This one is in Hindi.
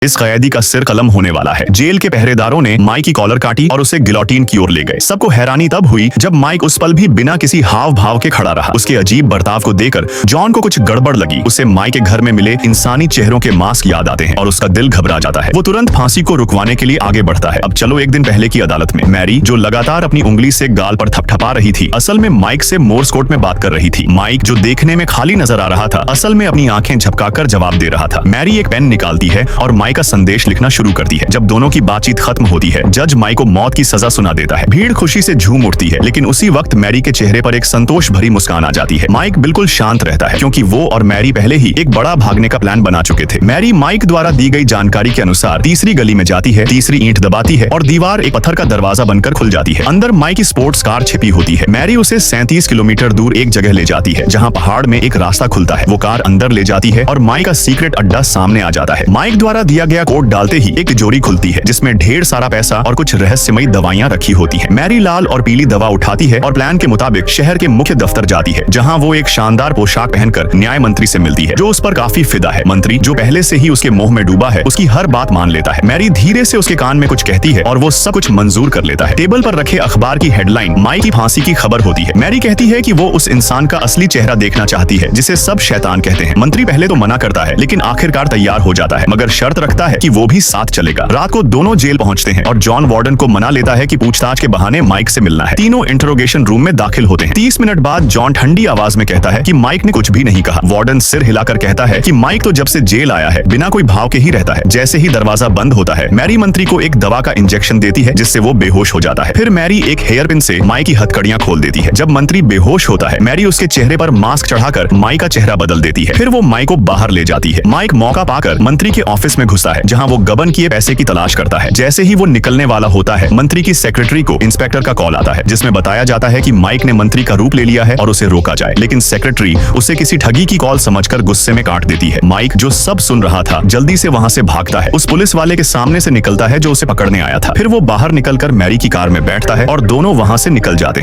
इस कैदी का सिर कलम होने वाला है। जेल के पहरेदारों ने माइक की कॉलर काटी और उसे गिलोटिन की ओर ले गए। सबको हैरानी तब हुई जब माइक उस पल भी बिना किसी हाव भाव के खड़ा रहा। उसके अजीब बर्ताव को देखकर जॉन को कुछ गड़बड़ लगी। उसे माइक के घर में मिले इंसानी चेहरों के मास्क याद आते हैं और उसका दिल घबरा जाता है। वो तुरंत फांसी को रुकवाने के लिए आगे बढ़ता है। अब चलो एक दिन पहले की अदालत में। मैरी, जो लगातार अपनी उंगली से गाल पर थपथपा रही थी, असल में माइक से मोर्स कोड में बात कर रही थी। माइक, जो देखने में खाली नजर आ रहा था, असल में अपनी आंखें झपकाकर जवाब दे रहा था। मैरी एक पेन निकालती है और माइक का संदेश लिखना शुरू करती है। जब दोनों की बातचीत खत्म होती है, जज माइक को मौत की सजा सुना देता है। भीड़ खुशी से झूम उठती है, लेकिन उसी वक्त मैरी के चेहरे पर एक संतोष भरी मुस्कान आ जाती है। माइक बिल्कुल शांत रहता है, क्योंकि वो और मैरी पहले ही एक बड़ा भागने का प्लान बना चुके थे। मैरी माइक द्वारा दी गई जानकारी के अनुसार तीसरी गली में जाती है, तीसरी ईंट दबाती है और दीवार एक पत्थर का दरवाजा बनकर खुल जाती है। अंदर माइक की स्पोर्ट्स कार छिपी होती है। मैरी उसे 37 किलोमीटर दूर एक जगह ले जाती है, जहाँ पहाड़ में एक रास्ता खुलता है। वो कार अंदर ले जाती है और माइक का सीक्रेट अड्डा सामने आ जाता है। माइक द्वारा दिया गया कोड डालते ही एक तिजोरी खुलती है, जिसमें ढेर सारा पैसा और कुछ रहस्यमयी दवाइयां रखी होती हैं। मैरी लाल और पीली दवा उठाती है और प्लान के मुताबिक शहर के मुख्य दफ्तर जाती है, जहां वो एक शानदार पोशाक पहनकर न्याय मंत्री से मिलती है, जो उस पर काफी फिदा है। मंत्री, जो पहले से ही उसके मोह में डूबा है, उसकी हर बात मान लेता है। मैरी धीरे से उसके कान में कुछ कहती है और वो सब कुछ मंजूर कर लेता है। टेबल पर रखे अखबार की हेडलाइन माइक की फांसी की खबर होती है। मैरी कहती है कि वो उस इंसान का असली चेहरा देखना चाहती है, जिसे सब शैतान कहते हैं। मंत्री पहले तो मना करता है, लेकिन आखिरकार तैयार हो जाता है, मगर शर्त रखता है कि वो भी साथ चलेगा। रात को दोनों जेल पहुंचते हैं और जॉन वार्डन को मना लेता है कि पूछताछ के बहाने माइक से मिलना है। तीनों इंटरोगेशन रूम में दाखिल होते हैं। 30 मिनट बाद जॉन ठंडी आवाज में कहता है कि माइक ने कुछ भी नहीं कहा। वार्डन सिर हिलाकर कहता है कि माइक तो जब से जेल आया है बिना कोई भाव के ही रहता है। जैसे ही दरवाजा बंद होता है, मैरी मंत्री को एक दवा का इंजेक्शन देती है, जिससे वो बेहोश हो जाता है। फिर मैरी एक हेयर पिन से माइक की हथकड़ियां खोल देती है। जब मंत्री बेहोश होता है, मैरी उसके चेहरे पर मास्क चढ़ाकर माइक का चेहरा बदल देती है। फिर वो माइक को बाहर ले जाती है। माइक मौका पाकर मंत्री के ऑफिस में घुसता है, जहाँ वो गबन किए पैसे की तलाश करता है। जैसे ही वो निकलने वाला होता है, मंत्री की सेक्रेटरी को इंस्पेक्टर का कॉल आता है, जिसमें बताया जाता है कि माइक ने मंत्री का रूप ले लिया है और उसे रोका जाए। लेकिन सेक्रेटरी उसे किसी ठगी की कॉल समझकर गुस्से में काट देती है। माइक, जो सब सुन रहा था, जल्दी से वहां से भागता है। उस पुलिस वाले के सामने से निकलता है जो उसे पकड़ने आया था। फिर वो बाहर निकलकर मैरी की कार में बैठता है और दोनों वहां से निकल जाते हैं।